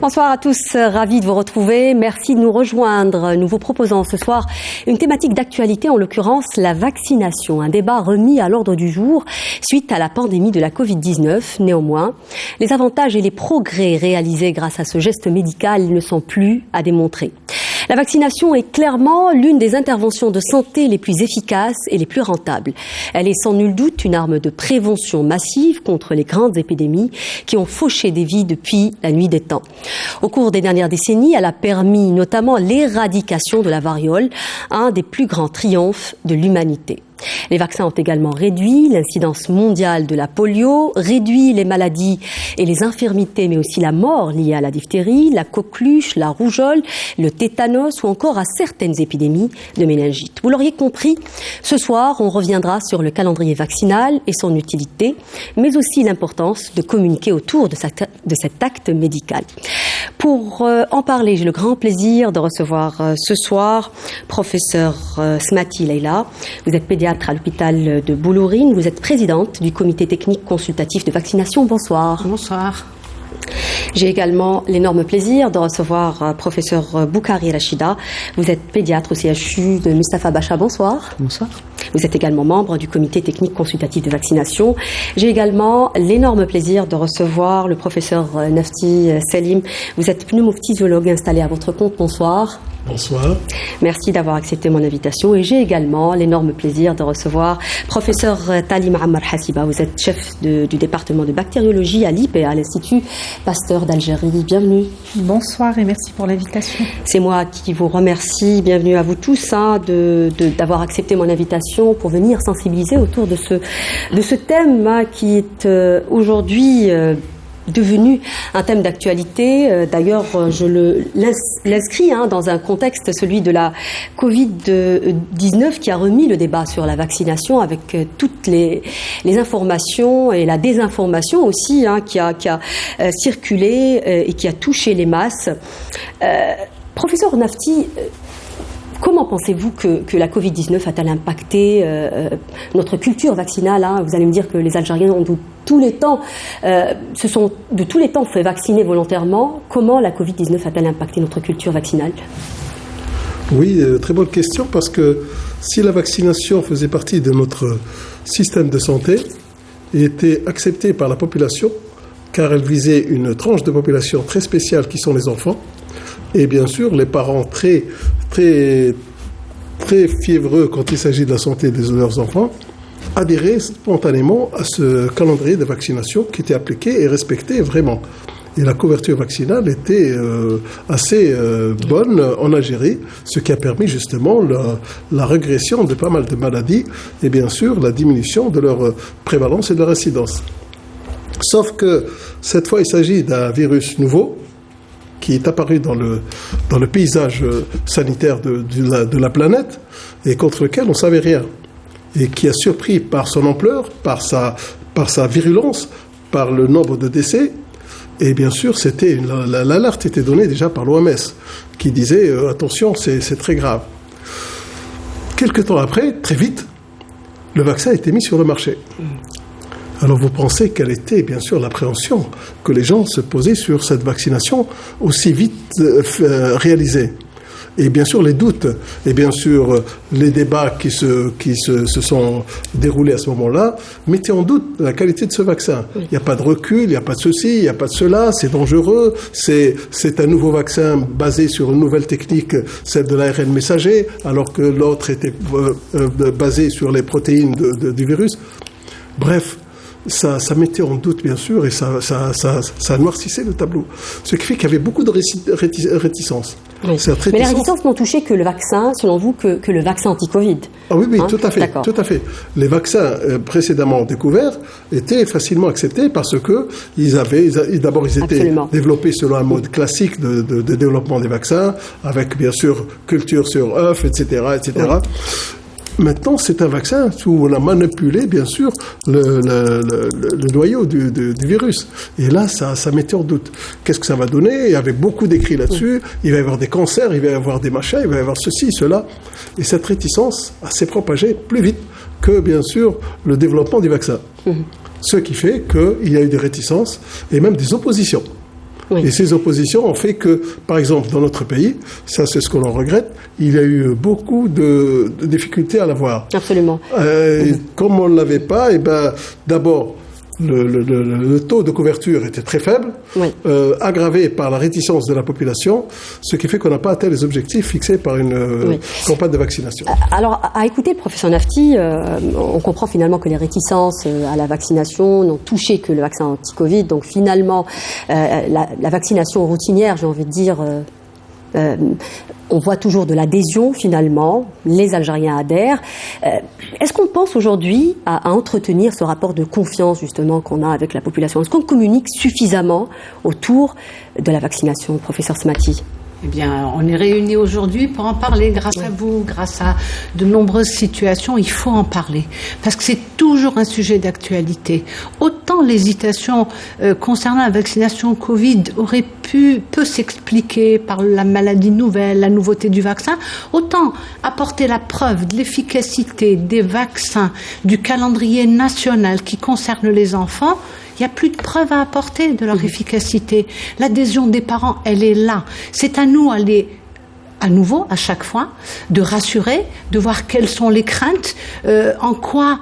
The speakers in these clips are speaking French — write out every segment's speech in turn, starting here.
Bonsoir à tous, ravi de vous retrouver. Merci de nous rejoindre. Nous vous proposons ce soir une thématique d'actualité, en l'occurrence la vaccination. Un débat remis à l'ordre du jour suite à la pandémie de la Covid-19. Néanmoins, les avantages et les progrès réalisés grâce à ce geste médical ne sont plus à démontrer. La vaccination est clairement l'une des interventions de santé les plus efficaces et les plus rentables. Elle est sans nul doute une arme de prévention massive contre les grandes épidémies qui ont fauché des vies depuis la nuit des temps. Au cours des dernières décennies, elle a permis notamment l'éradication de la variole, un des plus grands triomphes de l'humanité. Les vaccins ont également réduit l'incidence mondiale de la polio, réduit les maladies et les infirmités, mais aussi la mort liée à la diphtérie, la coqueluche, la rougeole, le tétanos ou encore à certaines épidémies de méningite. Vous l'auriez compris, ce soir, on reviendra sur le calendrier vaccinal et son utilité, mais aussi l'importance de communiquer autour de cet acte médical. Pour en parler, j'ai le grand plaisir de recevoir ce soir professeur Smati Leila. Vous êtes pédiatre à l'hôpital de Boulourine. Vous êtes présidente du comité technique consultatif de vaccination. Bonsoir. Bonsoir. J'ai également l'énorme plaisir de recevoir professeur Boukari Rachida. Vous êtes pédiatre au CHU de Mustapha Bacha. Bonsoir. Bonsoir. Vous êtes également membre du comité technique consultatif de vaccination. J'ai également l'énorme plaisir de recevoir le professeur Nafti Selim. Vous êtes pneumophysiologue installé à votre compte. Bonsoir. Bonsoir. Merci d'avoir accepté mon invitation. Et j'ai également l'énorme plaisir de recevoir professeur Talim Ammar Hassiba. Vous êtes chef du département de bactériologie à l'IP, à l'Institut Pasteur d'Algérie. Bienvenue. Bonsoir et merci pour l'invitation. C'est moi qui vous remercie. Bienvenue à vous tous d'avoir accepté mon invitation pour venir sensibiliser autour de ce thème qui est aujourd'hui devenu un thème d'actualité. D'ailleurs, je l'inscris dans un contexte, celui de la Covid-19, qui a remis le débat sur la vaccination avec toutes les informations et la désinformation aussi qui a circulé et qui a touché les masses. Professeur Nafti, comment pensez-vous que la Covid-19 a-t-elle impacté notre culture vaccinale Vous allez me dire que les Algériens ont de tous les temps fait vacciner volontairement. Comment la Covid-19 a-t-elle impacté notre culture vaccinale ? Oui, très bonne question, parce que si la vaccination faisait partie de notre système de santé et était acceptée par la population, car elle visait une tranche de population très spéciale qui sont les enfants, et bien sûr les parents très fiévreux quand il s'agit de la santé de leurs enfants, adhéraient spontanément à ce calendrier de vaccination qui était appliqué et respecté vraiment. Et la couverture vaccinale était assez bonne en Algérie, ce qui a permis justement la régression de pas mal de maladies et bien sûr la diminution de leur prévalence et de leur incidence. Sauf que cette fois il s'agit d'un virus nouveau qui est apparu dans le paysage sanitaire de la planète et contre lequel on ne savait rien, et qui a surpris par son ampleur, par sa virulence, par le nombre de décès. Et bien sûr, l'alerte était donnée déjà par l'OMS, qui disait attention, c'est très grave. Quelque temps après, très vite, le vaccin a été mis sur le marché. Alors vous pensez quelle était bien sûr l'appréhension que les gens se posaient sur cette vaccination aussi vite réalisée. Et bien sûr les doutes, et bien sûr les débats qui se sont déroulés à ce moment-là, mettaient en doute la qualité de ce vaccin. Il n'y a pas de recul, il n'y a pas de ceci, il n'y a pas de cela, c'est dangereux, c'est un nouveau vaccin basé sur une nouvelle technique, celle de l'ARN messager, alors que l'autre était basé sur les protéines du virus. Bref, ça mettait en doute, bien sûr, et ça noircissait le tableau. Ce qui fait qu'il y avait beaucoup de réticences. Oui. Mais les réticences n'ont touché que le vaccin, selon vous, que le vaccin anti-Covid. Ah oui, tout à fait. Tout à fait. Les vaccins précédemment découverts étaient facilement acceptés parce que d'abord ils étaient développés selon un mode classique de développement des vaccins, avec bien sûr culture sur œufs, etc., etc. Oui. Maintenant, c'est un vaccin où on a manipulé, bien sûr, le noyau du virus. Et là, ça mettait en doute. Qu'est-ce que ça va donner ? Avec beaucoup d'écrits là-dessus, il va y avoir des cancers, il va y avoir des machins, il va y avoir ceci, cela. Et cette réticence s'est propagée plus vite que, bien sûr, le développement du vaccin. Ce qui fait qu'il y a eu des réticences et même des oppositions. Oui. Et ces oppositions ont fait que, par exemple, dans notre pays, ça c'est ce que l'on regrette, il y a eu beaucoup de difficultés à l'avoir. Absolument. Comme on ne l'avait pas, d'abord, le taux de couverture était très faible, oui. Aggravé par la réticence de la population, ce qui fait qu'on n'a pas atteint les objectifs fixés par une campagne de vaccination. Alors, à écouter le professeur Nafti, on comprend finalement que les réticences à la vaccination n'ont touché que le vaccin anti-Covid. Donc finalement, la vaccination routinière, j'ai envie de dire... on voit toujours de l'adhésion finalement, les Algériens adhèrent. Est-ce qu'on pense aujourd'hui à entretenir ce rapport de confiance justement qu'on a avec la population? Est-ce qu'on communique suffisamment autour de la vaccination, professeur Smati? Eh bien, on est réunis aujourd'hui pour en parler grâce à vous, grâce à de nombreuses situations. Il faut en parler parce que c'est toujours un sujet d'actualité. Autant l'hésitation concernant la vaccination Covid peut s'expliquer par la maladie nouvelle, la nouveauté du vaccin, autant apporter la preuve de l'efficacité des vaccins, du calendrier national qui concerne les enfants. Il n'y a plus de preuves à apporter de leur efficacité. L'adhésion des parents, elle est là. C'est à nous à nouveau, à chaque fois, de rassurer, de voir quelles sont les craintes, en quoi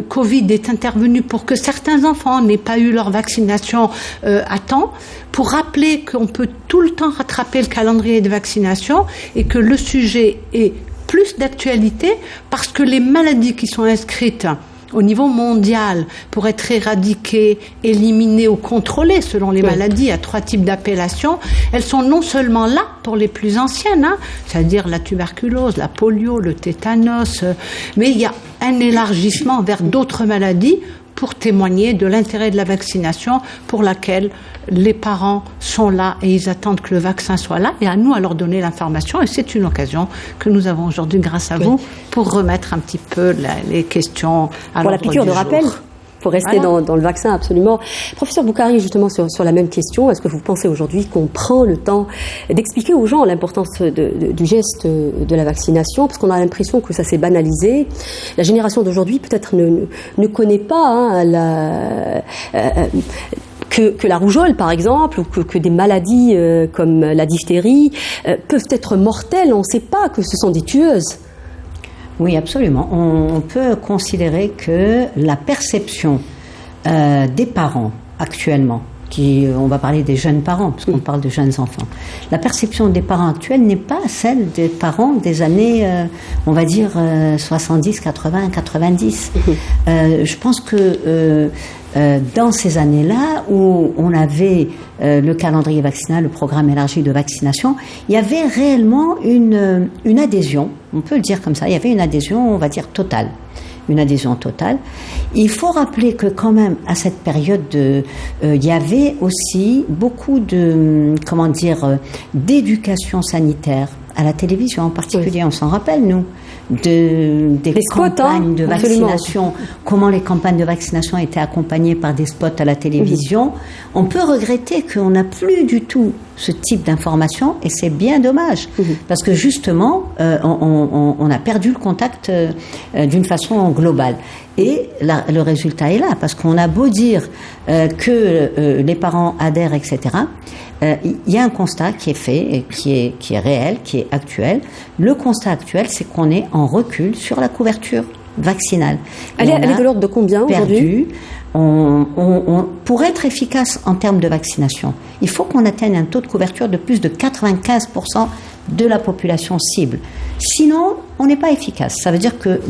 Covid est intervenu pour que certains enfants n'aient pas eu leur vaccination à temps, pour rappeler qu'on peut tout le temps rattraper le calendrier de vaccination et que le sujet est plus d'actualité parce que les maladies qui sont inscrites au niveau mondial, pour être éradiquées, éliminées ou contrôlées selon les maladies, à 3 types d'appellations, elles sont non seulement là pour les plus anciennes, c'est-à-dire la tuberculose, la polio, le tétanos, mais il y a un élargissement vers d'autres maladies pour témoigner de l'intérêt de la vaccination pour laquelle les parents sont là et ils attendent que le vaccin soit là et à nous à leur donner l'information et c'est une occasion que nous avons aujourd'hui grâce à vous pour remettre un petit peu les questions à l'ordre du jour. Pour la piqûre de rappel, pour rester dans le vaccin, absolument. Professeur Boukhari, justement sur la même question, est-ce que vous pensez aujourd'hui qu'on prend le temps d'expliquer aux gens l'importance du geste de la vaccination, parce qu'on a l'impression que ça s'est banalisé. La génération d'aujourd'hui peut-être ne connaît pas que la rougeole, par exemple, ou que des maladies comme la diphtérie peuvent être mortelles. On ne sait pas que ce sont des tueuses. Oui, absolument. On peut considérer que la perception des parents actuellement, on va parler des jeunes parents, parce qu'on parle de jeunes enfants, la perception des parents actuels n'est pas celle des parents des années, on va dire, 70, 80, 90. Je pense que dans ces années-là où on avait le calendrier vaccinal, le programme élargi de vaccination, il y avait réellement une adhésion, on peut le dire comme ça, il y avait une adhésion, on va dire, totale. Une adhésion totale. Il faut rappeler que quand même, à cette période, il y avait aussi beaucoup d'éducation sanitaire à la télévision en particulier. On s'en rappelle, nous, des campagnes de vaccination, comment les campagnes de vaccination étaient accompagnées par des spots à la télévision. On peut regretter qu'on n'a plus du tout ce type d'information et c'est bien dommage parce que justement on a perdu le contact d'une façon globale et le résultat est là parce qu'on a beau dire que les parents adhèrent, etc. Il y a un constat qui est fait et qui est réel, qui est actuel. Le constat actuel, c'est qu'on est en recul sur la couverture vaccinale. Elle est de l'ordre de combien aujourd'hui ? Pour être efficace en termes de vaccination, il faut qu'on atteigne un taux de couverture de plus de 95% de la population cible. Sinon, on n'est pas efficace. Ça veut dire que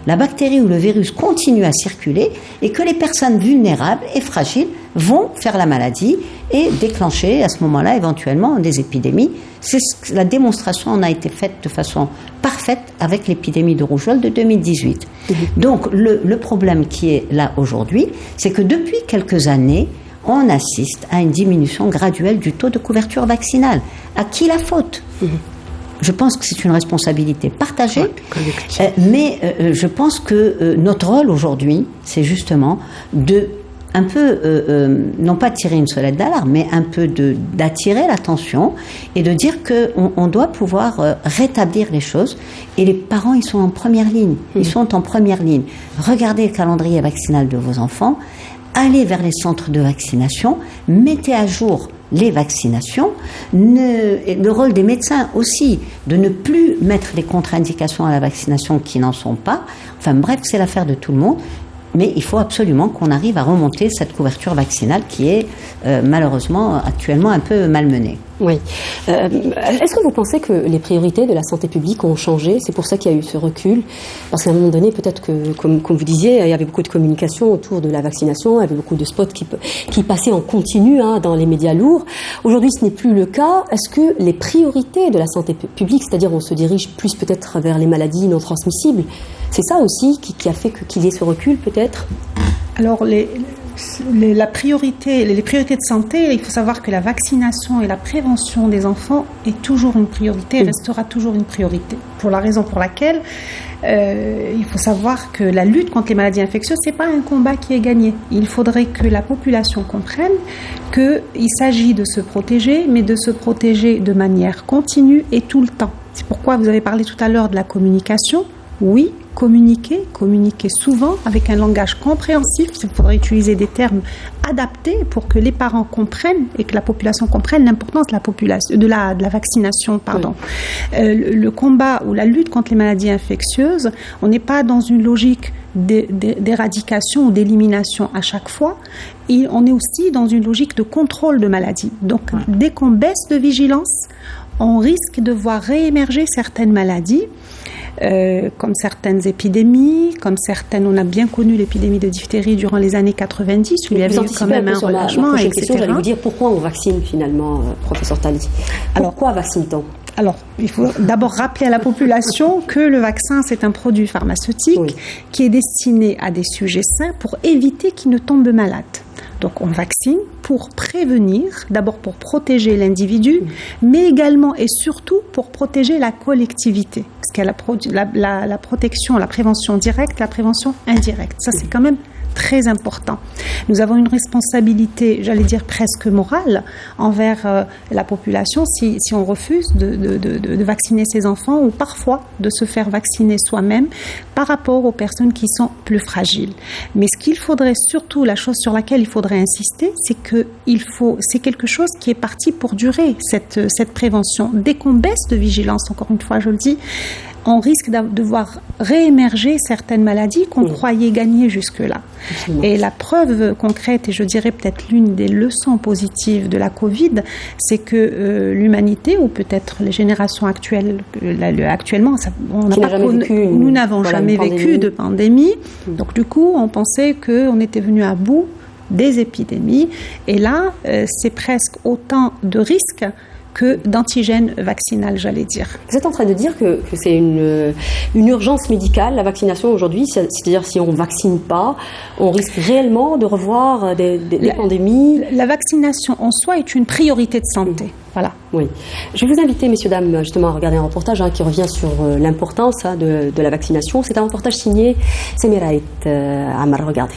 la bactérie ou le virus continue à circuler et que les personnes vulnérables et fragiles vont faire la maladie et déclencher à ce moment-là éventuellement des épidémies. La démonstration en a été faite de façon parfaite avec l'épidémie de rougeole de 2018. Donc le problème qui est là aujourd'hui, c'est que depuis quelques années, on assiste à une diminution graduelle du taux de couverture vaccinale. À qui la faute ? Je pense que c'est une responsabilité partagée, mais je pense que notre rôle aujourd'hui, c'est justement de un peu, non pas tirer une sonnette d'alarme, mais un peu d'attirer l'attention et de dire qu'on doit pouvoir rétablir les choses. Et les parents, ils sont en première ligne. Ils sont en première ligne. Regardez le calendrier vaccinal de vos enfants. Allez vers les centres de vaccination, mettez à jour les vaccinations, le rôle des médecins aussi, de ne plus mettre des contre-indications à la vaccination qui n'en sont pas. Enfin bref, c'est l'affaire de tout le monde. Mais il faut absolument qu'on arrive à remonter cette couverture vaccinale qui est malheureusement actuellement un peu malmenée. Oui. Est-ce que vous pensez que les priorités de la santé publique ont changé? C'est pour ça qu'il y a eu ce recul. Parce qu'à un moment donné, peut-être que, comme vous disiez, il y avait beaucoup de communication autour de la vaccination, il y avait beaucoup de spots qui passaient en continu dans les médias lourds. Aujourd'hui, ce n'est plus le cas. Est-ce que les priorités de la santé publique, c'est-à-dire on se dirige plus peut-être vers les maladies non transmissibles, c'est ça aussi qui a fait qu'il y ait ce recul peut-être? Alors, les priorités de santé, il faut savoir que la vaccination et la prévention des enfants est toujours une priorité, restera toujours une priorité. Pour la raison pour laquelle il faut savoir que la lutte contre les maladies infectieuses, c'est pas un combat qui est gagné. Il faudrait que la population comprenne qu'il s'agit de se protéger, mais de se protéger de manière continue et tout le temps. C'est pourquoi vous avez parlé tout à l'heure de la communication. Oui, communiquer souvent avec un langage compréhensif. Il faudrait utiliser des termes adaptés pour que les parents comprennent et que la population comprenne l'importance de la vaccination. Le combat ou la lutte contre les maladies infectieuses, on n'est pas dans une logique d'éradication ou d'élimination à chaque fois. Et on est aussi dans une logique de contrôle de maladies. Donc, dès qu'on baisse de vigilance, on risque de voir réémerger certaines maladies. Comme certaines épidémies, on a bien connu l'épidémie de diphtérie durant les années 90, où il y avait eu quand même un relâchement, etc. J'allais vous dire pourquoi on vaccine finalement, professeur Tali. Pourquoi vaccine-t-on? Alors, il faut d'abord rappeler à la population que le vaccin, c'est un produit pharmaceutique qui est destiné à des sujets sains pour éviter qu'ils ne tombent malades. Donc on vaccine pour prévenir, d'abord pour protéger l'individu, mais également et surtout pour protéger la collectivité. Parce qu'il y a la protection, la prévention directe, la prévention indirecte. Ça, c'est quand même très important. Nous avons une responsabilité, j'allais dire presque morale, envers la population si on refuse de vacciner ses enfants ou parfois de se faire vacciner soi-même par rapport aux personnes qui sont plus fragiles. Mais ce qu'il faudrait surtout, la chose sur laquelle il faudrait insister, c'est c'est quelque chose qui est parti pour durer, cette prévention. Dès qu'on baisse de vigilance, encore une fois je le dis, on risque de voir réémerger certaines maladies qu'on croyait gagner jusque-là. Absolument. Et la preuve concrète, et je dirais peut-être l'une des leçons positives de la Covid, c'est que l'humanité, ou peut-être les générations actuelles, actuellement, nous n'avons jamais vécu de pandémie. Donc du coup, on pensait qu'on était venu à bout des épidémies. Et là, c'est presque autant de risques que d'antigènes vaccinales, j'allais dire. Vous êtes en train de dire que c'est une urgence médicale, la vaccination aujourd'hui, c'est-à-dire si on ne vaccine pas, on risque réellement de revoir des pandémies. La vaccination en soi est une priorité de santé. Voilà. Oui. Je vais vous inviter, messieurs, dames, justement à regarder un reportage qui revient sur l'importance de la vaccination. C'est un reportage signé Semiraït Amar. Regardez.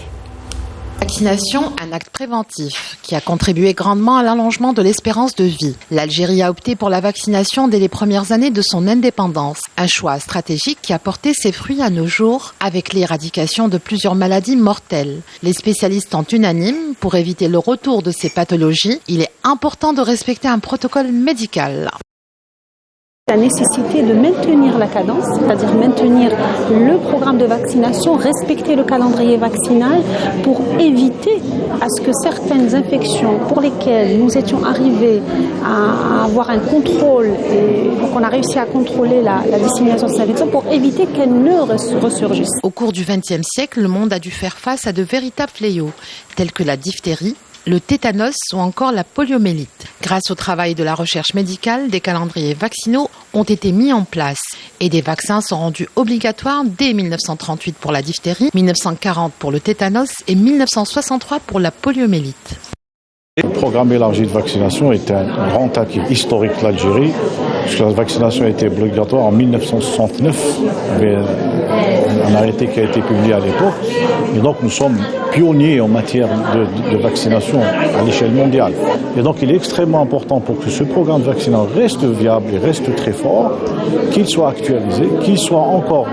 Vaccination, un acte préventif qui a contribué grandement à l'allongement de l'espérance de vie. L'Algérie a opté pour la vaccination dès les premières années de son indépendance. Un choix stratégique qui a porté ses fruits à nos jours avec l'éradication de plusieurs maladies mortelles. Les spécialistes sont unanimes, pour éviter le retour de ces pathologies, il est important de respecter un protocole médical. La nécessité de maintenir la cadence, c'est-à-dire maintenir le programme de vaccination, respecter le calendrier vaccinal pour éviter à ce que certaines infections pour lesquelles nous étions arrivés à avoir un contrôle, et donc on a réussi à contrôler la dissémination de ces infections pour éviter qu'elles ne ressurgissent. Au cours du XXe siècle, le monde a dû faire face à de véritables fléaux, tels que la diphtérie, le tétanos ou encore la poliomyélite. Grâce au travail de la recherche médicale, des calendriers vaccinaux ont été mis en place et des vaccins sont rendus obligatoires dès 1938 pour la diphtérie, 1940 pour le tétanos et 1963 pour la poliomyélite. Le programme élargi de vaccination était un grand acquis historique de l'Algérie, puisque la vaccination a été obligatoire en 1969. Mais un arrêté qui a été publié à l'époque. Et donc nous sommes pionniers en matière de vaccination à l'échelle mondiale. Et donc il est extrêmement important pour que ce programme vaccinal reste viable et reste très fort, qu'il soit actualisé, qu'il soit encore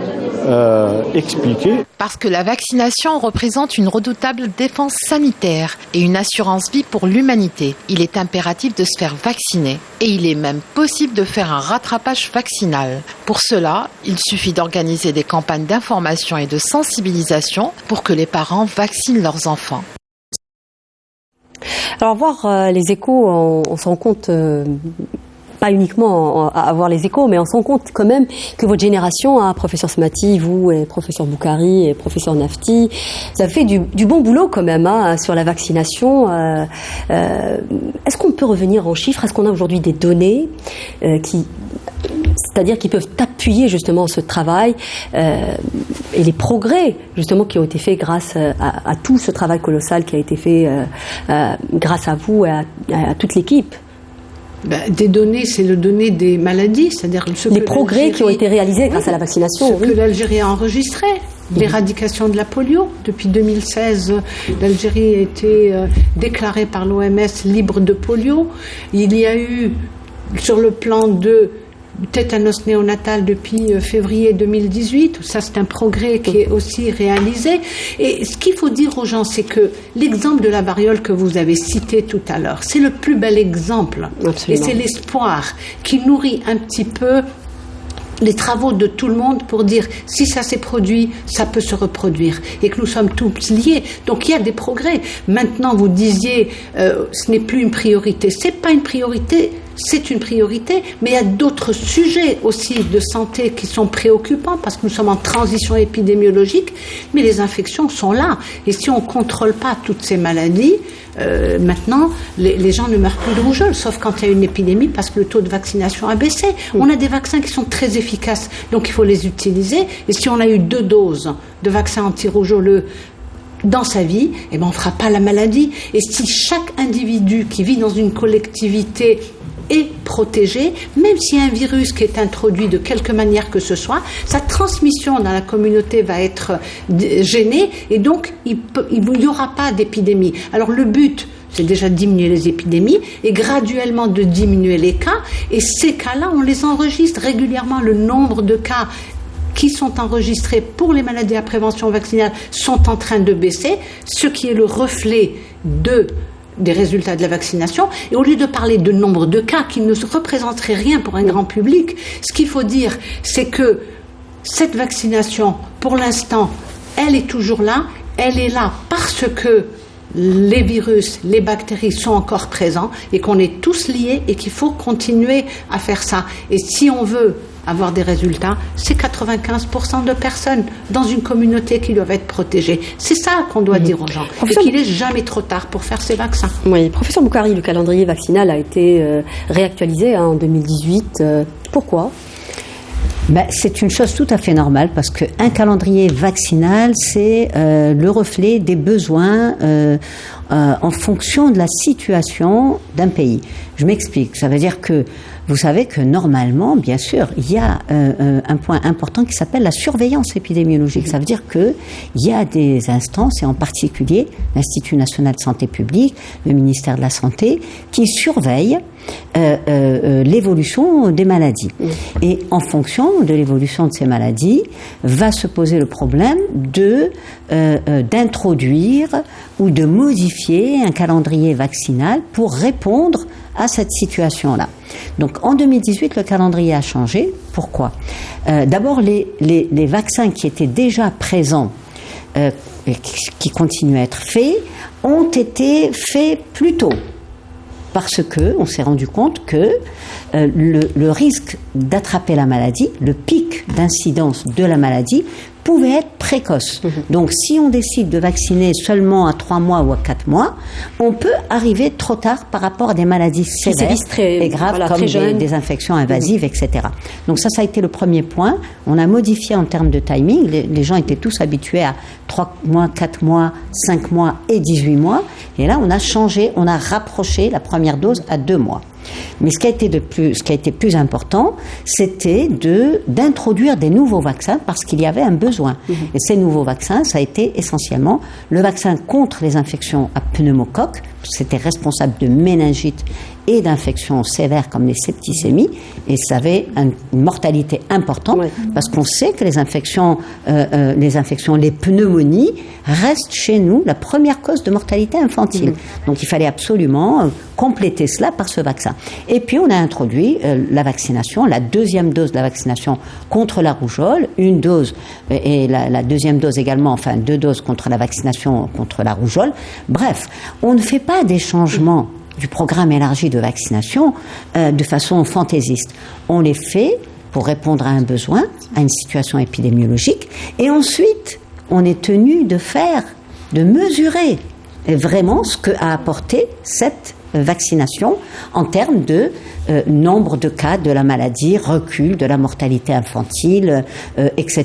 expliqué. Parce que la vaccination représente une redoutable défense sanitaire et une assurance vie pour l'humanité. Il est impératif de se faire vacciner et il est même possible de faire un rattrapage vaccinal. Pour cela, il suffit d'organiser des campagnes d'information et de sensibilisation pour que les parents vaccinent leurs enfants. Alors voir les échos, on se rend compte, pas uniquement à avoir les échos, mais on se rend compte quand même que votre génération, professeur Smati, vous et professeur Boukari et professeur Nafti, vous avez fait du bon boulot quand même sur la vaccination. Est-ce qu'on peut revenir en chiffres? Est-ce qu'on a aujourd'hui des données c'est-à-dire qui peuvent appuyer justement ce travail et les progrès justement qui ont été faits grâce à tout ce travail colossal qui a été fait grâce à vous et à toute l'équipe? Des données, c'est le donné des maladies, c'est-à-dire les progrès qui ont été réalisés grâce à la vaccination. Ce que l'Algérie a enregistré, l'éradication de la polio. Depuis 2016, l'Algérie a été déclarée par l'OMS libre de polio. Il y a eu, sur le plan de tétanos néonatal depuis février 2018, ça c'est un progrès qui est aussi réalisé. Et ce qu'il faut dire aux gens, c'est que l'exemple de la variole que vous avez cité tout à l'heure, c'est le plus bel exemple. Absolument. Et c'est l'espoir qui nourrit un petit peu les travaux de tout le monde pour dire si ça s'est produit, ça peut se reproduire et que nous sommes tous liés. Donc il y a des progrès. Maintenant, vous disiez ce n'est plus une priorité. C'est pas une priorité. C'est une priorité, mais il y a d'autres sujets aussi de santé qui sont préoccupants parce que nous sommes en transition épidémiologique, mais les infections sont là. Et si on ne contrôle pas toutes ces maladies, maintenant, les gens ne meurent plus de rougeole, sauf quand il y a une épidémie parce que le taux de vaccination a baissé. On a des vaccins qui sont très efficaces, donc il faut les utiliser. Et si on a eu 2 doses de vaccins anti-rougeoleux dans sa vie, eh ben on ne fera pas la maladie. Et si chaque individu qui vit dans une collectivité est protégé, même s'il y a un virus qui est introduit de quelque manière que ce soit, sa transmission dans la communauté va être gênée et donc il n'y aura pas d'épidémie. Alors le but, c'est déjà de diminuer les épidémies et graduellement de diminuer les cas, et ces cas-là, on les enregistre régulièrement. Le nombre de cas qui sont enregistrés pour les maladies à prévention vaccinale sont en train de baisser, ce qui est le reflet des résultats de la vaccination. Et au lieu de parler de nombre de cas qui ne représenteraient rien pour un grand public, ce qu'il faut dire, c'est que cette vaccination, pour l'instant, elle est toujours là. Elle est là parce que les virus, les bactéries sont encore présents et qu'on est tous liés et qu'il faut continuer à faire ça. Et si on veut avoir des résultats, c'est 95% de personnes dans une communauté qui doivent être protégées. C'est ça qu'on doit dire aux gens. Et qu'il n'est jamais trop tard pour faire ces vaccins. Oui, professeur Boukari, le calendrier vaccinal a été réactualisé en 2018. Pourquoi ? C'est une chose tout à fait normale parce qu'un calendrier vaccinal, c'est le reflet des besoins en fonction de la situation d'un pays. Je m'explique. Ça veut dire que vous savez que normalement, bien sûr, il y a un point important qui s'appelle la surveillance épidémiologique. Ça veut dire qu'il y a des instances, et en particulier l'Institut national de santé publique, le ministère de la Santé, qui surveillent l'évolution des maladies. Et en fonction de l'évolution de ces maladies, va se poser le problème d'introduire ou de modifier un calendrier vaccinal pour répondre à cette situation-là. Donc en 2018, le calendrier a changé. Pourquoi ? D'abord, les vaccins qui étaient déjà présents et qui continuent à être faits ont été faits plus tôt. Parce qu'on s'est rendu compte que le risque d'attraper la maladie, le pic d'incidence de la maladie, pouvait être précoce. Donc, si on décide de vacciner seulement à 3 mois ou à 4 mois, on peut arriver trop tard par rapport à des maladies sévères et graves comme des infections invasives, etc. Donc ça a été le premier point. On a modifié en termes de timing. Les gens étaient tous habitués à 3 mois, 4 mois, 5 mois et 18 mois. Et là, on a changé, on a rapproché la première dose à 2 mois. Mais ce qui a été plus important, c'était d'introduire des nouveaux vaccins parce qu'il y avait un besoin. Et ces nouveaux vaccins, ça a été essentiellement le vaccin contre les infections à pneumocoque. C'était responsable de méningite et d'infections sévères comme les septicémies, et ça avait une mortalité importante parce qu'on sait que les infections, les pneumonies restent chez nous la première cause de mortalité infantile. Donc il fallait absolument compléter cela par ce vaccin. Et puis on a introduit la vaccination, la deuxième dose de la vaccination contre la rougeole, une dose et la deuxième dose également, enfin 2 doses contre la vaccination contre la rougeole. Bref, on ne fait pas des changements du programme élargi de vaccination de façon fantaisiste. On les fait pour répondre à un besoin, à une situation épidémiologique, et ensuite on est tenu de mesurer vraiment ce qu'a apporté cette vaccination en termes de nombre de cas de la maladie, recul de la mortalité infantile, etc.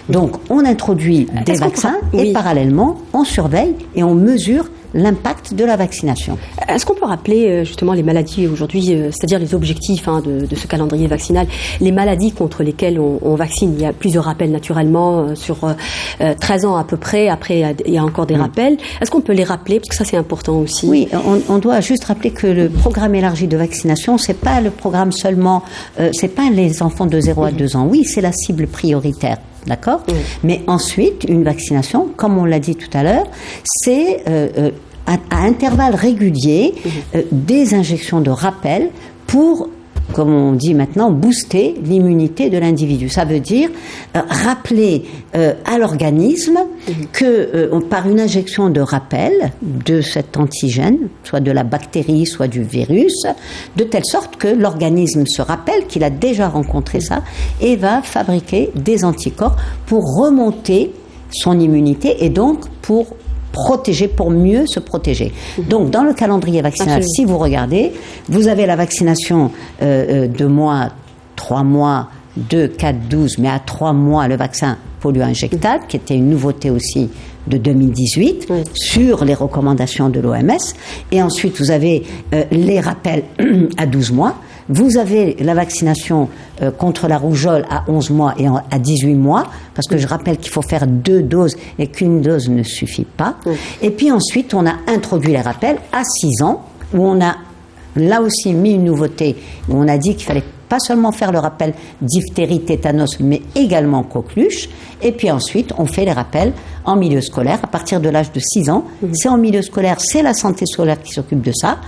Donc on introduit des vaccins et parallèlement on surveille et on mesure l'impact de la vaccination. Est-ce qu'on peut rappeler justement les maladies aujourd'hui, c'est-à-dire les objectifs de ce calendrier vaccinal, les maladies contre lesquelles on vaccine? Il y a plusieurs rappels naturellement sur 13 ans à peu près, après il y a encore des rappels. Est-ce qu'on peut les rappeler, parce que ça c'est important aussi? Oui, on doit juste rappeler que le programme élargi de vaccination, c'est pas le programme seulement, c'est pas les enfants de 0 à 2 ans. Oui, c'est la cible prioritaire. D'accord ? Mais ensuite, une vaccination, comme on l'a dit tout à l'heure, c'est à intervalles réguliers des injections de rappel pour, comme on dit maintenant, booster l'immunité de l'individu. Ça veut dire rappeler à l'organisme que par une injection de rappel de cet antigène, soit de la bactérie, soit du virus, de telle sorte que l'organisme se rappelle qu'il a déjà rencontré ça et va fabriquer des anticorps pour remonter son immunité et donc pour mieux se protéger. Donc, dans le calendrier vaccinal, si vous regardez, vous avez la vaccination de 3 mois, 2, 4, 12, mais à 3 mois, le vaccin polio injectable, qui était une nouveauté aussi de 2018, sur les recommandations de l'OMS. Et ensuite, vous avez les rappels à 12 mois. Vous avez la vaccination contre la rougeole à 11 mois et à 18 mois, parce que je rappelle qu'il faut faire 2 doses et qu'une dose ne suffit pas. Et puis ensuite, on a introduit les rappels à 6 ans, où on a là aussi mis une nouveauté, où on a dit qu'il fallait pas seulement faire le rappel diphtérie, tétanos, mais également coqueluche. Et puis ensuite, on fait les rappels en milieu scolaire à partir de l'âge de 6 ans. C'est en milieu scolaire, c'est la santé scolaire qui s'occupe de ça.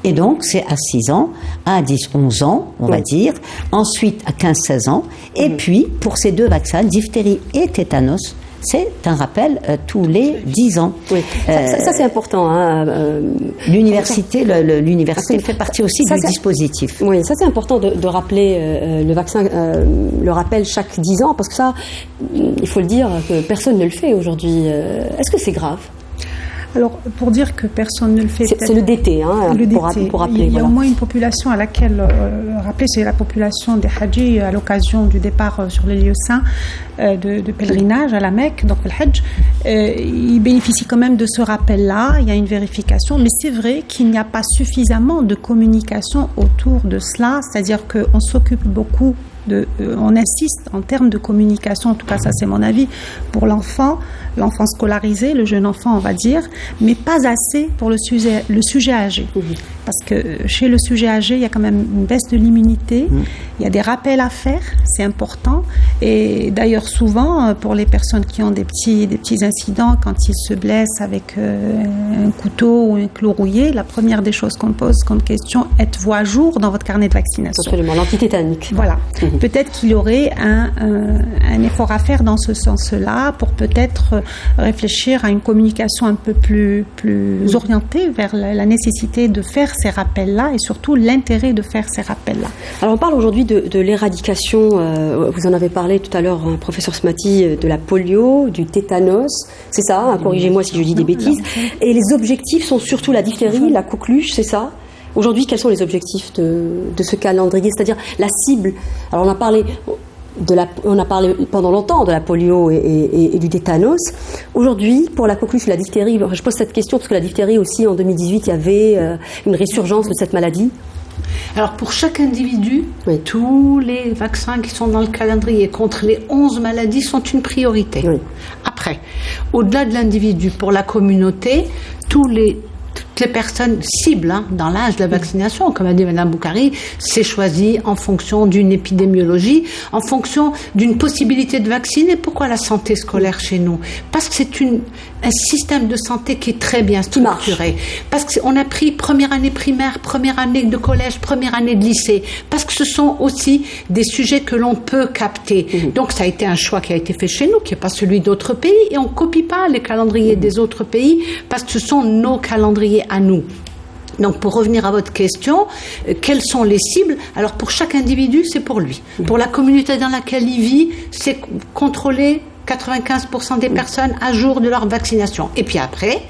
Et donc, c'est à 6 ans, à 10, 11 ans, on va dire. Ensuite, à 15, 16 ans. Et puis, pour ces 2 vaccins, diphtérie et tétanos, c'est un rappel tous les 10 ans. Oui. Ça c'est important. L'université fait partie aussi du dispositif. Oui, ça c'est important de rappeler le vaccin, le rappel chaque 10 ans, parce que ça, il faut le dire, que personne ne le fait aujourd'hui. Est-ce que c'est grave ? Alors, pour dire que personne ne le fait... C'est le DT, pour rappeler. Il y a au moins une population à laquelle rappeler, c'est la population des Hadjis à l'occasion du départ sur les lieux saints de pèlerinage à la Mecque, donc le Hajj. Ils bénéficient quand même de ce rappel-là, il y a une vérification, mais c'est vrai qu'il n'y a pas suffisamment de communication autour de cela, c'est-à-dire qu'on s'occupe beaucoup on insiste en termes de communication, en tout cas ça c'est mon avis, pour l'enfant scolarisé, le jeune enfant on va dire, mais pas assez pour le sujet âgé. Parce que chez le sujet âgé, il y a quand même une baisse de l'immunité, il y a des rappels à faire, c'est important. Et d'ailleurs souvent, pour les personnes qui ont des petits incidents, quand ils se blessent avec un couteau ou un clou rouillé, la première des choses qu'on pose comme question, êtes-vous à jour dans votre carnet de vaccination ? Absolument, l'antitétanique. Voilà. Peut-être qu'il y aurait un effort à faire dans ce sens-là pour peut-être réfléchir à une communication un peu plus orientée vers la nécessité de faire ces rappels-là et surtout l'intérêt de faire ces rappels-là. Alors on parle aujourd'hui de l'éradication, vous en avez parlé tout à l'heure, professeur Smati, de la polio, du tétanos, c'est ça, corrigez-moi si je dis des bêtises, et les objectifs sont surtout la diphtérie, la coqueluche, c'est ça ? Aujourd'hui, quels sont les objectifs de ce calendrier, c'est-à-dire la cible ? Alors on a parlé pendant longtemps de la polio et du tétanos. Aujourd'hui, pour la coqueluche et la diphtérie, je pose cette question parce que la diphtérie aussi, en 2018, il y avait une résurgence de cette maladie. Alors pour chaque individu, tous les vaccins qui sont dans le calendrier contre les 11 maladies sont une priorité. Oui. Après, au-delà de l'individu, pour la communauté, toutes les personnes cibles dans l'âge de la vaccination, comme a dit Mme Boukari, c'est choisi en fonction d'une épidémiologie, en fonction d'une possibilité de vacciner. Pourquoi la santé scolaire chez nous? Parce que c'est un système de santé qui est très bien structuré. Parce qu'on a pris première année primaire, première année de collège, première année de lycée. Parce que ce sont aussi des sujets que l'on peut capter. Donc ça a été un choix qui a été fait chez nous, qui n'est pas celui d'autres pays. Et on ne copie pas les calendriers des autres pays parce que ce sont nos calendriers à nous. Donc pour revenir à votre question, quelles sont les cibles? Alors pour chaque individu, c'est pour lui. Pour la communauté dans laquelle il vit, c'est contrôler 95% des personnes à jour de leur vaccination. Et puis après,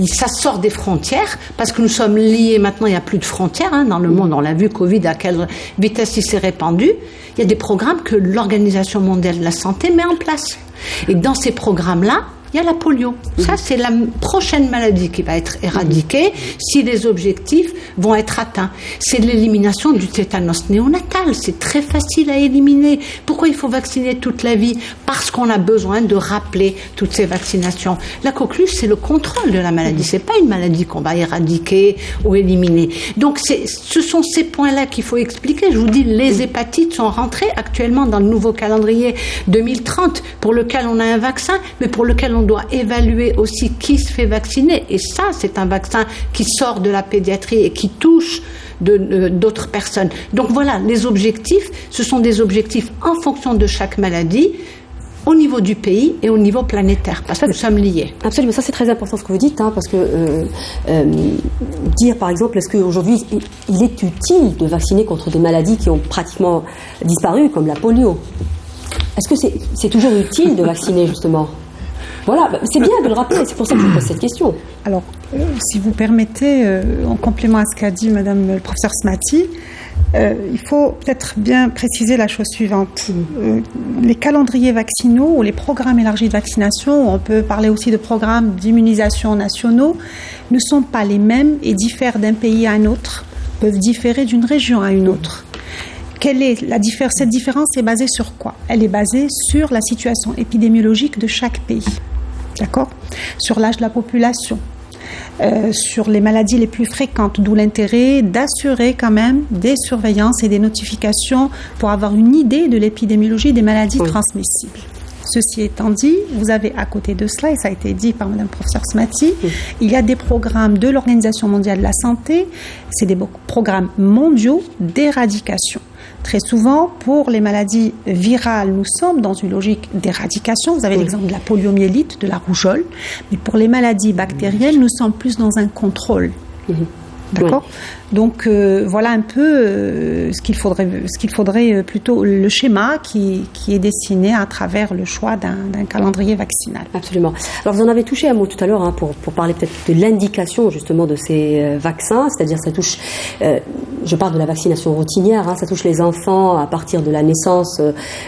ça sort des frontières, parce que nous sommes liés maintenant, il n'y a plus de frontières dans le monde. On l'a vu, Covid, à quelle vitesse il s'est répandu. Il y a des programmes que l'Organisation mondiale de la santé met en place. Et dans ces programmes-là, il y a la polio. Ça, c'est la prochaine maladie qui va être éradiquée si les objectifs vont être atteints. C'est l'élimination du tétanos néonatal. C'est très facile à éliminer. Pourquoi il faut vacciner toute la vie? Parce qu'on a besoin de rappeler toutes ces vaccinations. La coqueluche, c'est le contrôle de la maladie. C'est pas une maladie qu'on va éradiquer ou éliminer. Donc, ce sont ces points-là qu'il faut expliquer. Je vous dis, les hépatites sont rentrées actuellement dans le nouveau calendrier 2030 pour lequel on a un vaccin, mais pour lequel on doit évaluer aussi qui se fait vacciner. Et ça, c'est un vaccin qui sort de la pédiatrie et qui touche d'autres personnes. Donc voilà, les objectifs, ce sont des objectifs en fonction de chaque maladie, au niveau du pays et au niveau planétaire, parce que nous sommes liés. Absolument, ça c'est très important ce que vous dites, parce que dire par exemple, est-ce qu'aujourd'hui il est utile de vacciner contre des maladies qui ont pratiquement disparu, comme la polio? Est-ce que c'est toujours utile de vacciner justement? Voilà, c'est bien de le rappeler, c'est pour ça que je vous pose cette question. Alors, si vous permettez, en complément à ce qu'a dit Madame le professeur Smati, il faut peut-être bien préciser la chose suivante. Les calendriers vaccinaux ou les programmes élargis de vaccination, on peut parler aussi de programmes d'immunisation nationaux, ne sont pas les mêmes et diffèrent d'un pays à un autre, peuvent différer d'une région à une autre. Quelle est cette différence est basée sur quoi? Elle est basée sur la situation épidémiologique de chaque pays. D'accord? Sur l'âge de la population, sur les maladies les plus fréquentes, d'où l'intérêt d'assurer quand même des surveillances et des notifications pour avoir une idée de l'épidémiologie des maladies transmissibles. Ceci étant dit, vous avez à côté de cela, et ça a été dit par Mme professeure Smati, il y a des programmes de l'Organisation mondiale de la santé, c'est des programmes mondiaux d'éradication. Très souvent, pour les maladies virales, nous sommes dans une logique d'éradication. Vous avez l'exemple de la poliomyélite, de la rougeole. Mais pour les maladies bactériennes, nous sommes plus dans un contrôle. D'accord ? Donc, voilà un peu ce qu'il faudrait plutôt, le schéma qui est dessiné à travers le choix d'un calendrier vaccinal. Absolument. Alors, vous en avez touché un mot tout à l'heure pour parler peut-être de l'indication justement de ces vaccins, c'est-à-dire ça touche, je parle de la vaccination routinière, ça touche les enfants à partir de la naissance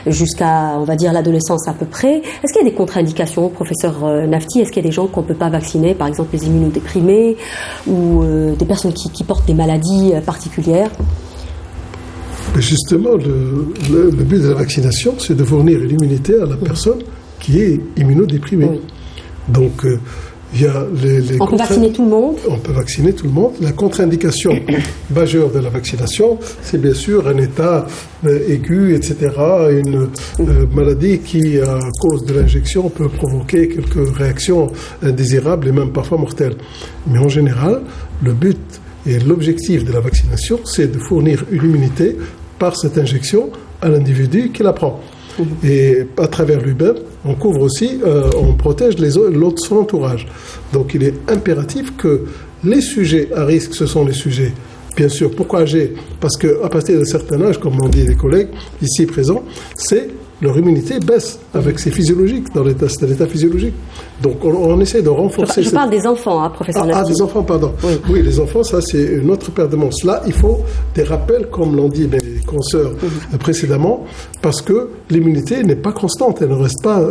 jusqu'à, on va dire, l'adolescence à peu près. Est-ce qu'il y a des contre-indications, professeur Nafti? Est-ce qu'il y a des gens qu'on ne peut pas vacciner, par exemple les immunodéprimés ou des personnes qui portent des maladies particulières? Justement, le but de la vaccination, c'est de fournir une immunité à la personne qui est immunodéprimée. Donc, il y a on peut vacciner tout le monde? On peut vacciner tout le monde. La contre-indication majeure de la vaccination, c'est bien sûr un état aigu, etc., une maladie qui, à cause de l'injection, peut provoquer quelques réactions indésirables et même parfois mortelles. Mais en général, le but et l'objectif de la vaccination, c'est de fournir une immunité par cette injection à l'individu qui la prend. Et à travers lui-même, on couvre aussi, on protège son entourage. Donc il est impératif que les sujets à risque, ce sont les sujets, bien sûr, pourquoi âgés? Parce qu'à partir d'un certain âge, comme l'ont dit les collègues ici présents, c'est leur immunité baisse avec c'est physiologique, c'est l'état physiologique. Donc on essaie de renforcer... Je parle des enfants, professeur Nafti. Des enfants, pardon. Oui, les enfants, ça c'est une autre paire de manches. Là, il faut des rappels, comme l'ont dit mes consoeurs précédemment, parce que l'immunité n'est pas constante, elle ne reste pas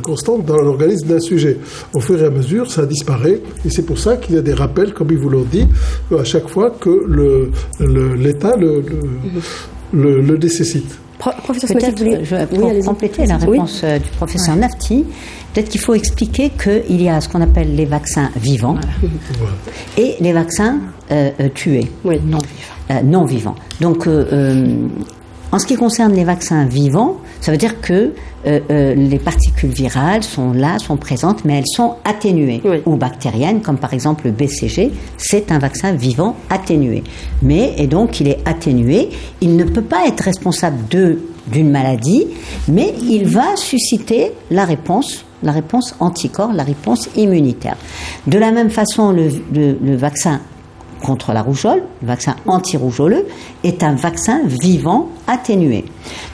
constante dans l'organisme d'un sujet. Au fur et à mesure, ça disparaît, et c'est pour ça qu'il y a des rappels, comme ils vous l'ont dit, à chaque fois que l'État le nécessite. Professeur Peut-être, pour compléter la réponse du professeur Nafti, peut-être qu'il faut expliquer qu'il y a ce qu'on appelle les vaccins vivants et les vaccins tués, non vivants. Donc, en ce qui concerne les vaccins vivants, ça veut dire que les particules virales sont là, sont présentes, mais elles sont atténuées ou bactériennes, comme par exemple le BCG, c'est un vaccin vivant atténué. Et donc il est atténué, il ne peut pas être responsable d'une maladie, mais il va susciter la réponse anticorps, la réponse immunitaire. De la même façon, le vaccin contre la rougeole, le vaccin anti-rougeoleux, est un vaccin vivant atténué.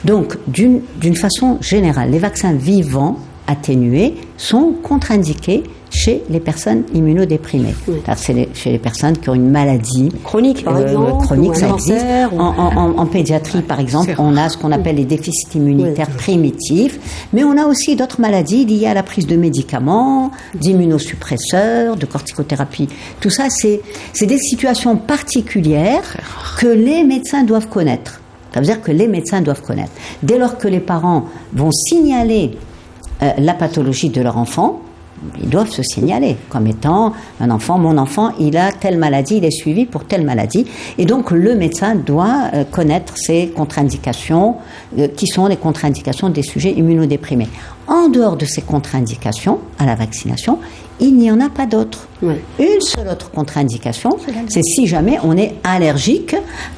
Donc, d'une façon générale, les vaccins vivants atténués sont contre-indiqués chez les personnes immunodéprimées. C'est chez les personnes qui ont une maladie chronique, par exemple, chronique, ça existe. En pédiatrie, par exemple, on a ce qu'on appelle les déficits immunitaires primitifs, mais on a aussi d'autres maladies liées à la prise de médicaments, d'immunosuppresseurs, de corticothérapie. Tout ça, c'est des situations particulières que les médecins doivent connaître. Ça veut dire que les médecins doivent connaître. Dès lors que les parents vont signaler la pathologie de leur enfant, ils doivent se signaler comme étant mon enfant, il a telle maladie, il est suivi pour telle maladie. Et donc, le médecin doit connaître ces contre-indications, qui sont les contre-indications des sujets immunodéprimés. En dehors de ces contre-indications à la vaccination, il n'y en a pas d'autres. Une seule autre contre-indication, c'est si jamais on est allergique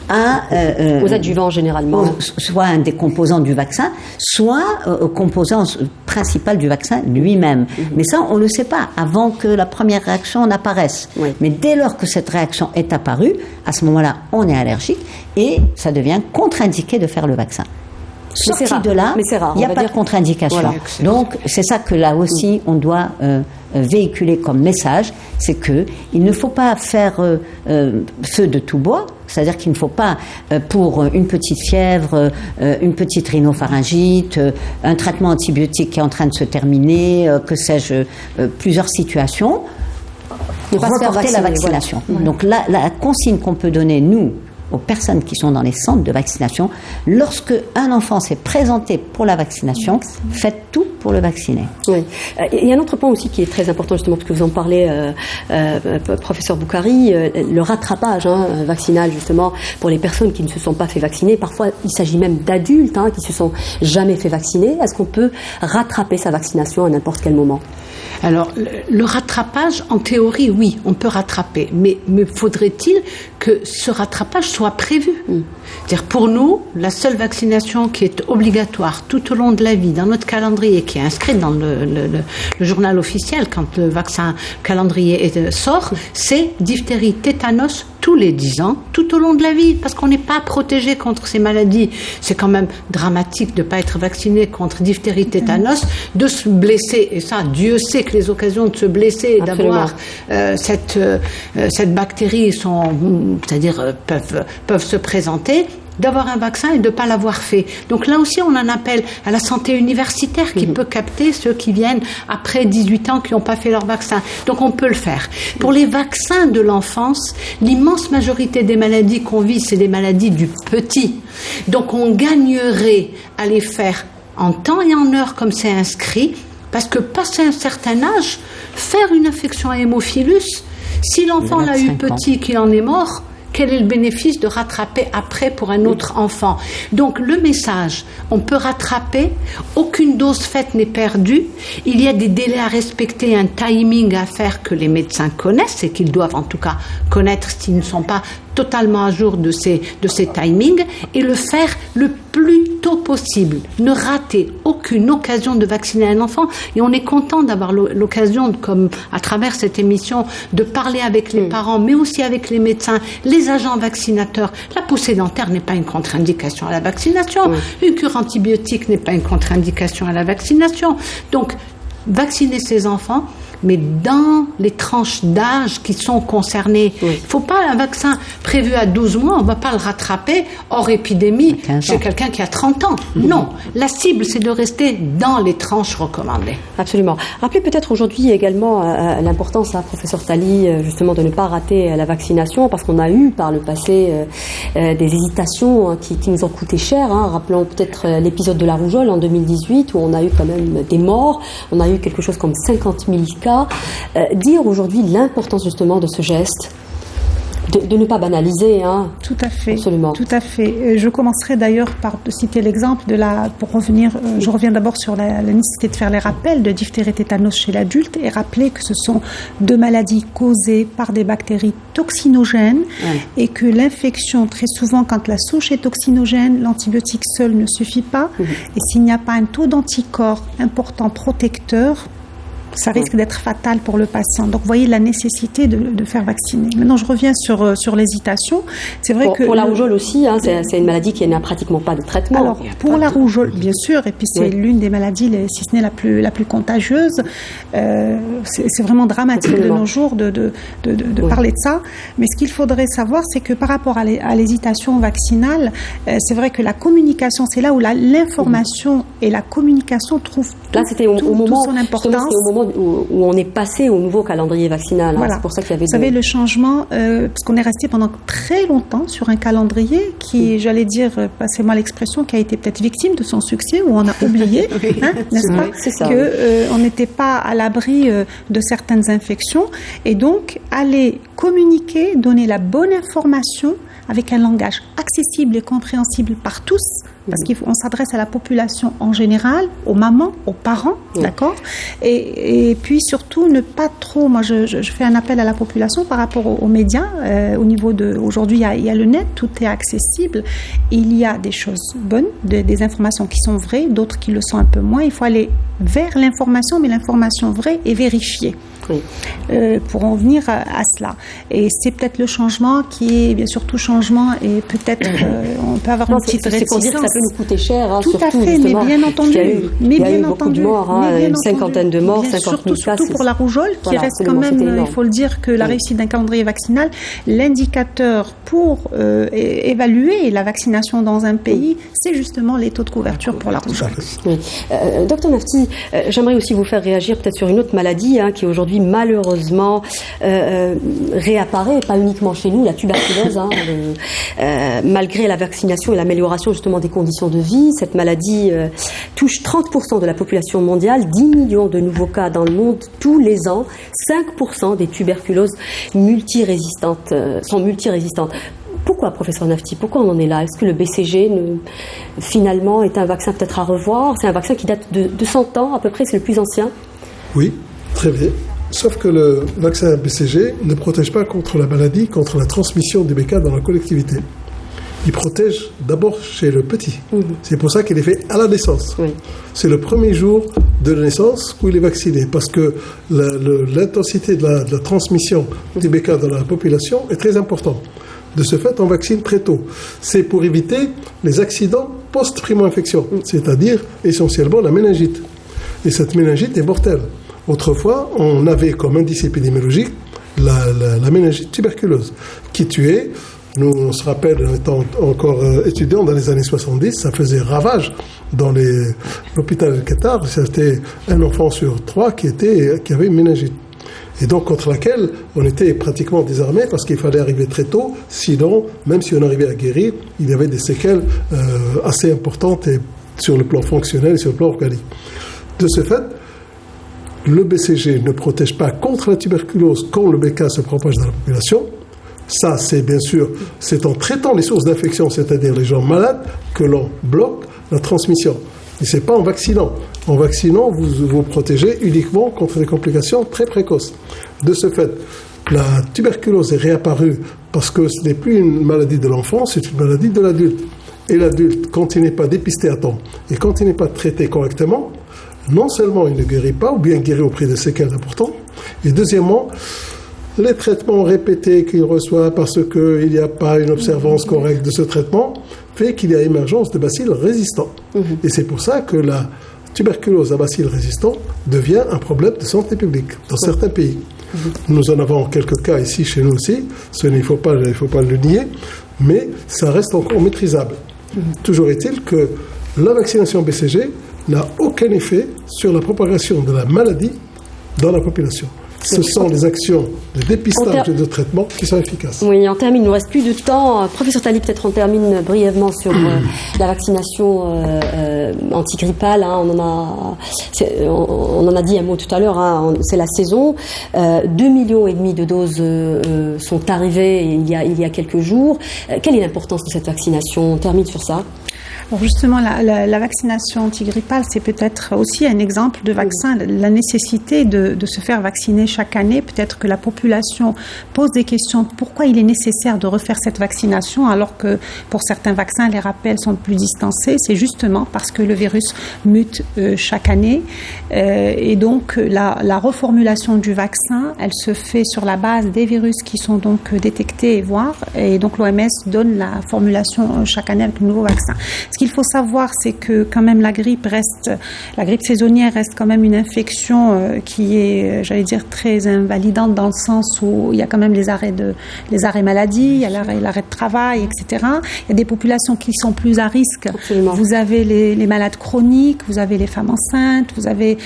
aux adjuvants généralement. Soit un des composants du vaccin, soit au composant principal du vaccin lui-même. Mais ça, on ne le sait pas avant que la première réaction n'apparaisse. Mais dès lors que cette réaction est apparue, à ce moment-là, on est allergique et ça devient contre-indiqué de faire le vaccin. Sorti de là, il n'y a pas de contre-indication. Donc, c'est ça que là aussi, on doit véhiculer comme message, c'est que il ne faut pas faire feu de tout bois, c'est-à-dire qu'il ne faut pas, pour une petite fièvre, une petite rhinopharyngite, un traitement antibiotique qui est en train de se terminer, que sais-je, plusieurs situations, reporter la vaccination. Donc, la consigne qu'on peut donner, nous, aux personnes qui sont dans les centres de vaccination, lorsque un enfant s'est présenté pour la vaccination, faites tout pour le vacciner. Il y a un autre point aussi qui est très important, justement, parce que vous en parlez, professeur Boukari, le rattrapage vaccinal, justement, pour les personnes qui ne se sont pas fait vacciner. Parfois, il s'agit même d'adultes qui se sont jamais fait vacciner. Est-ce qu'on peut rattraper sa vaccination à n'importe quel moment ? Alors, le rattrapage, en théorie, oui, on peut rattraper. Mais faudrait-il que ce rattrapage soit prévu ? C'est-à-dire, pour nous, la seule vaccination qui est obligatoire tout au long de la vie, dans notre calendrier, qui est inscrite dans le journal officiel, quand le vaccin calendrier sort, c'est diphtérie, tétanos, tous les 10 ans, tout au long de la vie, parce qu'on n'est pas protégé contre ces maladies. C'est quand même dramatique de ne pas être vacciné contre diphtérie, tétanos, de se blesser, et ça, Dieu sait que les occasions de se blesser et d'avoir cette bactérie peuvent se présenter, d'avoir un vaccin et de ne pas l'avoir fait. Donc là aussi, on en appelle à la santé universitaire qui peut capter ceux qui viennent après 18 ans qui n'ont pas fait leur vaccin. Donc on peut le faire. Pour les vaccins de l'enfance, l'immense majorité des maladies qu'on vit, c'est des maladies du petit. Donc on gagnerait à les faire en temps et en heure comme c'est inscrit, parce que passé un certain âge, faire une infection à hémophilus, si l'enfant l'a eu petit, qu'il en est mort, quel est le bénéfice de rattraper après pour un autre enfant ? Donc le message, on peut rattraper, aucune dose faite n'est perdue, il y a des délais à respecter, un timing à faire que les médecins connaissent et qu'ils doivent en tout cas connaître s'ils ne sont pas totalement à jour de ses timings et le faire le plus tôt possible. Ne rater aucune occasion de vacciner un enfant. Et on est content d'avoir l'occasion, comme à travers cette émission, de parler avec les parents, mais aussi avec les médecins, les agents vaccinateurs. La poussée dentaire n'est pas une contre-indication à la vaccination. Une cure antibiotique n'est pas une contre-indication à la vaccination. Donc, vacciner ses enfants, mais dans les tranches d'âge qui sont concernées. Il ne faut pas un vaccin prévu à 12 mois, on ne va pas le rattraper hors épidémie chez quelqu'un qui a 30 ans. Non, la cible, c'est de rester dans les tranches recommandées. Absolument. Rappelez peut-être aujourd'hui également l'importance, professeur Tali, justement de ne pas rater la vaccination, parce qu'on a eu par le passé des hésitations qui nous ont coûté cher. Rappelons peut-être l'épisode de la rougeole en 2018, où on a eu quand même des morts, on a eu quelque chose comme 50 000 cas. Dire aujourd'hui l'importance justement de ce geste, de ne pas banaliser. Tout à fait. Absolument. Tout à fait. Je commencerai d'ailleurs par citer l'exemple pour revenir, je reviens d'abord sur la nécessité de faire les rappels de diphtérie et tétanos chez l'adulte et rappeler que ce sont deux maladies causées par des bactéries toxinogènes et que l'infection, très souvent, quand la souche est toxinogène, l'antibiotique seul ne suffit pas. Et s'il n'y a pas un taux d'anticorps important protecteur, ça risque d'être fatal pour le patient. Donc, vous voyez la nécessité de faire vacciner. Maintenant, je reviens sur l'hésitation. C'est vrai que... Pour la rougeole aussi, c'est une maladie qui n'a pratiquement pas de traitement. Alors, pour la rougeole, bien sûr, et puis c'est l'une des maladies, si ce n'est la plus contagieuse. C'est vraiment dramatique de nos jours de parler de ça. Mais ce qu'il faudrait savoir, c'est que par rapport à l'hésitation vaccinale, c'est vrai que la communication, c'est là où l'information et la communication trouvent là, c'était au moment, son importance. Au moment où on est passé au nouveau calendrier vaccinal. Voilà. C'est pour ça qu'il y avait... Vous savez, le changement, parce qu'on est resté pendant très longtemps sur un calendrier qui, j'allais dire, passez-moi l'expression, qui a été peut-être victime de son succès, où on a oublié, n'est-ce pas, qu'on n'était pas à l'abri de certaines infections. Et donc, aller communiquer, donner la bonne information avec un langage accessible et compréhensible par tous, parce qu'on s'adresse à la population en général, aux mamans, aux parents, d'accord, et puis surtout ne pas trop, moi je fais un appel à la population par rapport aux médias, au niveau de, aujourd'hui il y a le net, tout est accessible, il y a des choses bonnes, des informations qui sont vraies, d'autres qui le sont un peu moins, il faut aller vers l'information, mais l'information vraie et vérifiée. Pour en venir à cela. Et c'est peut-être le changement qui est bien sûr tout changement et peut-être on peut avoir une petite réticence. C'est pour dire que ça peut nous coûter cher. Tout à fait, mais bien entendu. Il y a eu beaucoup de morts, une cinquantaine de morts, 50 000 cas. Surtout pour la rougeole, qui reste quand même, il faut le dire, que la réussite d'un calendrier vaccinal, l'indicateur pour évaluer la vaccination dans un pays, c'est justement les taux de couverture pour la rougeole. Docteur Nafti, j'aimerais aussi vous faire réagir peut-être sur une autre maladie qui aujourd'hui malheureusement réapparaît, pas uniquement chez nous, la tuberculose. Malgré la vaccination et l'amélioration justement des conditions de vie, cette maladie touche 30% de la population mondiale, 10 millions de nouveaux cas dans le monde tous les ans, 5% des tuberculoses multirésistantes sont multirésistantes. Pourquoi, professeur Nafti? Pourquoi on en est là? Est-ce que le BCG, finalement, est un vaccin peut-être à revoir? C'est un vaccin qui date de 100 ans à peu près, c'est le plus ancien? Oui, très bien. Sauf que le vaccin BCG ne protège pas contre la maladie, contre la transmission du BK dans la collectivité. Il protège d'abord chez le petit. C'est pour ça qu'il est fait à la naissance. C'est le premier jour de la naissance où il est vacciné, parce que l'intensité de la transmission du BK dans la population est très importante. De ce fait, on vaccine très tôt. C'est pour éviter les accidents post-primo-infection, c'est-à-dire essentiellement la méningite. Et cette méningite est mortelle. Autrefois, on avait comme indice épidémiologique la méningite tuberculeuse qui tuait. Nous, on se rappelle, étant encore étudiants dans les années 70, ça faisait ravage dans l'hôpital de Qatar. C'était un enfant sur 3 qui avait une méningite. Et donc contre laquelle on était pratiquement désarmé parce qu'il fallait arriver très tôt. Sinon, même si on arrivait à guérir, il y avait des séquelles assez importantes sur le plan fonctionnel et sur le plan organique. De ce fait, le BCG ne protège pas contre la tuberculose quand le BK se propage dans la population. Ça, c'est bien sûr, c'est en traitant les sources d'infection, c'est-à-dire les gens malades, que l'on bloque la transmission. Et ce n'est pas en vaccinant. En vaccinant, vous protégez uniquement contre des complications très précoces. De ce fait, la tuberculose est réapparue Parce que ce n'est plus une maladie de l'enfant, c'est une maladie de l'adulte. Et l'adulte, quand il n'est pas dépisté à temps et quand il n'est pas traité correctement, non seulement il ne guérit pas, ou bien guérit au prix de séquelles importantes, et deuxièmement, les traitements répétés qu'il reçoit parce qu'il n'y a pas une observance correcte de ce traitement fait qu'il y a émergence de bacilles résistants. Et c'est pour ça que la tuberculose à bacilles résistants devient un problème de santé publique dans certains pays. Nous en avons quelques cas ici, chez nous aussi, il ne faut pas le nier, mais ça reste encore maîtrisable. Toujours est-il que la vaccination BCG n'a aucun effet sur la propagation de la maladie dans la population. Ce sont les actions de dépistage et de traitement qui sont efficaces. Oui, on termine, il ne nous reste plus de temps. Professeur Tali, peut-être on termine brièvement sur la vaccination antigrippale. Hein, on en a dit un mot tout à l'heure, hein, c'est la saison. 2,5 millions de doses sont arrivées il y a quelques jours. Quelle est l'importance de cette vaccination? On termine sur ça. Alors justement, la vaccination antigrippale, c'est peut-être aussi un exemple de vaccin. La nécessité de se faire vacciner chaque année, peut-être que la population pose des questions. Pourquoi il est nécessaire de refaire cette vaccination alors que pour certains vaccins, les rappels sont plus distancés? C'est justement parce que le virus mute chaque année. Et donc, la reformulation du vaccin, elle se fait sur la base des virus qui sont donc détectés et voir. Et donc, l'OMS donne la formulation chaque année avec le nouveau vaccin. Ce qu'il faut savoir, c'est que quand même la grippe saisonnière reste quand même une infection qui est, j'allais dire, très invalidante dans le sens où il y a quand même les arrêts maladie, il y a l'arrêt de travail, etc. Il y a des populations qui sont plus à risque. Absolument. Vous avez les malades chroniques, vous avez les femmes enceintes, vous avez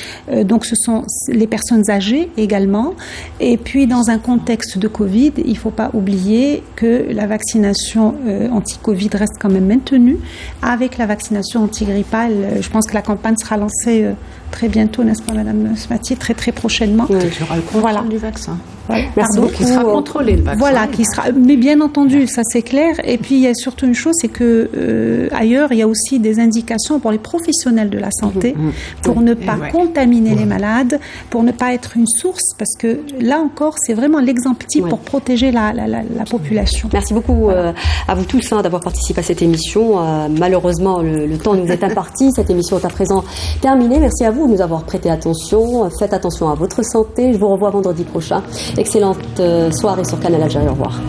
donc ce sont les personnes âgées également. Et puis dans un contexte de Covid, il ne faut pas oublier que la vaccination anti-Covid reste quand même maintenue. Avec la vaccination antigrippale, je pense que la campagne sera lancée très bientôt, n'est-ce pas, Madame Smati, très très prochainement. Oui, il y aura le contrôle du vaccin. Voilà. Merci beaucoup. Qui sera contrôlé, le vaccin. Voilà, qui sera. Mais bien entendu, ça c'est clair. Et puis il y a surtout une chose, c'est que ailleurs, il y a aussi des indications pour les professionnels de la santé pour ne pas contaminer les malades, pour ne pas être une source, parce que là encore, c'est vraiment l'exemple type pour protéger la population. Merci beaucoup à vous tous d'avoir participé à cette émission. Malheureusement, le temps nous est imparti. Cette émission est à présent terminée. Merci à vous de nous avoir prêté attention. Faites attention à votre santé. Je vous revois vendredi prochain. Excellente soirée sur Canal Algérie. Au revoir.